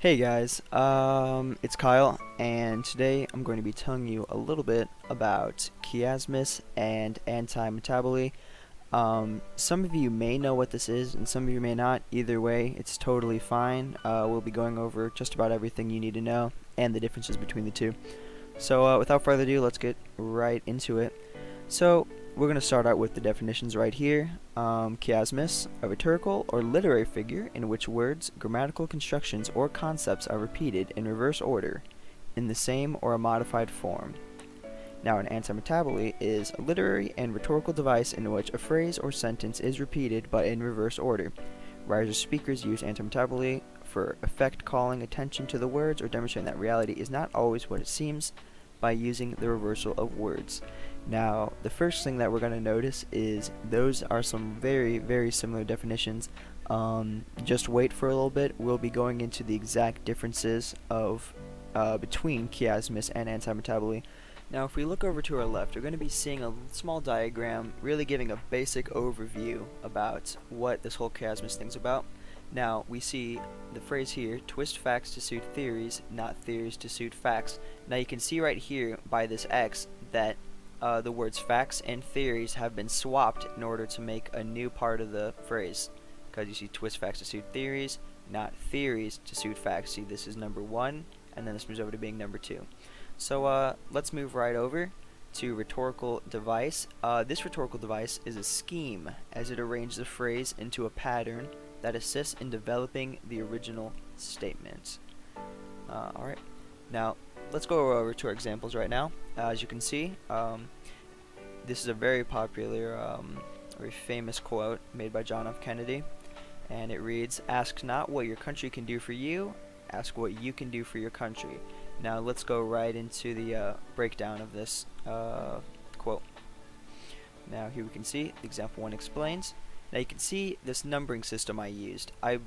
Hey guys, it's Kyle, and today I'm going to be telling you a little bit about chiasmus and anti-metaboly. Some of you may know what this is, and some of you may not. Either way, it's totally fine. We'll be going over just about everything you need to know and the differences between the two. So without further ado, let's get right into it. So we're going to start out with the definitions right here. Chiasmus, a rhetorical or literary figure in which words, grammatical constructions, or concepts are repeated in reverse order in the same or a modified form. Now, an antimetaboly is a literary and rhetorical device in which a phrase or sentence is repeated but in reverse order. Writers or speakers use antimetaboly for effect, calling attention to the words or demonstrating that reality is not always what it seems by using the reversal of words. Now, the first thing that we're going to notice is those are some very similar definitions. Just wait for a little bit. We'll be going into the exact differences of between chiasmus and antimetaboly. Now, if we look over to our left, we're going to be seeing a small diagram really giving a basic overview about what this whole chiasmus thing's about. Now, we see the phrase here, twist facts to suit theories, not theories to suit facts. Now, you can see right here by this X that the words facts and theories have been swapped in order to make a new part of the phrase. Because you see twist facts to suit theories, not theories to suit facts. See, this is number 1, and then this moves over to being number 2. So let's move right over to rhetorical device. This rhetorical device is a scheme as it arranges the phrase into a pattern that assists in developing the original statement. Alright, now let's go over to our examples right now. As you can see, this is a very popular, very famous quote made by John F. Kennedy, and it reads, "Ask not what your country can do for you, ask what you can do for your country." Now let's go right into the breakdown of this quote. Now here we can see example 1 explains. Now you can see this numbering system I used. I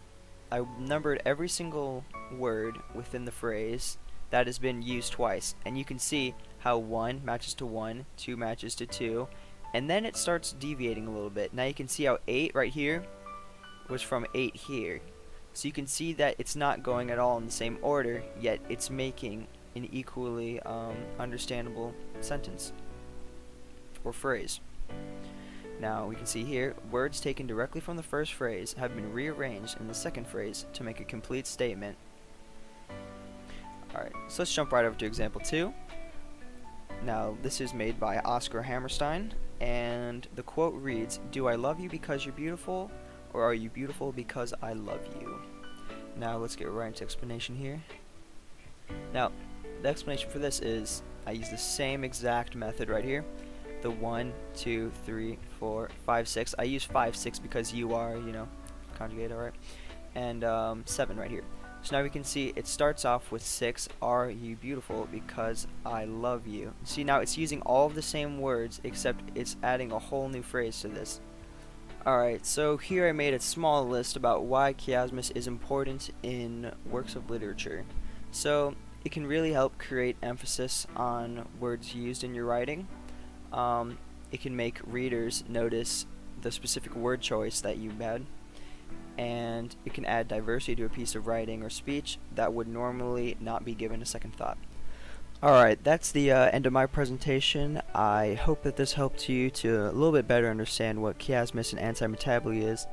numbered every single word within the phrase that has been used twice, and you can see how 1 matches to 1, 2 matches to 2, and then it starts deviating a little bit. Now you can see how 8 right here was from 8 here. So you can see that it's not going at all in the same order, yet it's making an equally understandable sentence or phrase. Now we can see here, words taken directly from the first phrase have been rearranged in the second phrase to make a complete statement. Alright, so let's jump right over to example 2. Now this is made by Oscar Hammerstein, and the quote reads, "Do I love you because you're beautiful, or are you beautiful because I love you?" Now let's get right into explanation here. Now the explanation for this is I use the same exact method right here. The 1, 2, 3, 4, 5, 6. I use 5, 6 because you are, conjugate, alright? And 7 right here. So now we can see it starts off with 6, "Are you beautiful because I love you?" See, now it's using all of the same words except it's adding a whole new phrase to this. Alright, so here I made a small list about why chiasmus is important in works of literature. So it can really help create emphasis on words used in your writing. It can make readers notice the specific word choice that you had, and it can add diversity to a piece of writing or speech that would normally not be given a second thought. Alright, that's the end of my presentation. I hope that this helped you to a little bit better understand what chiasmus and antimetaboly is.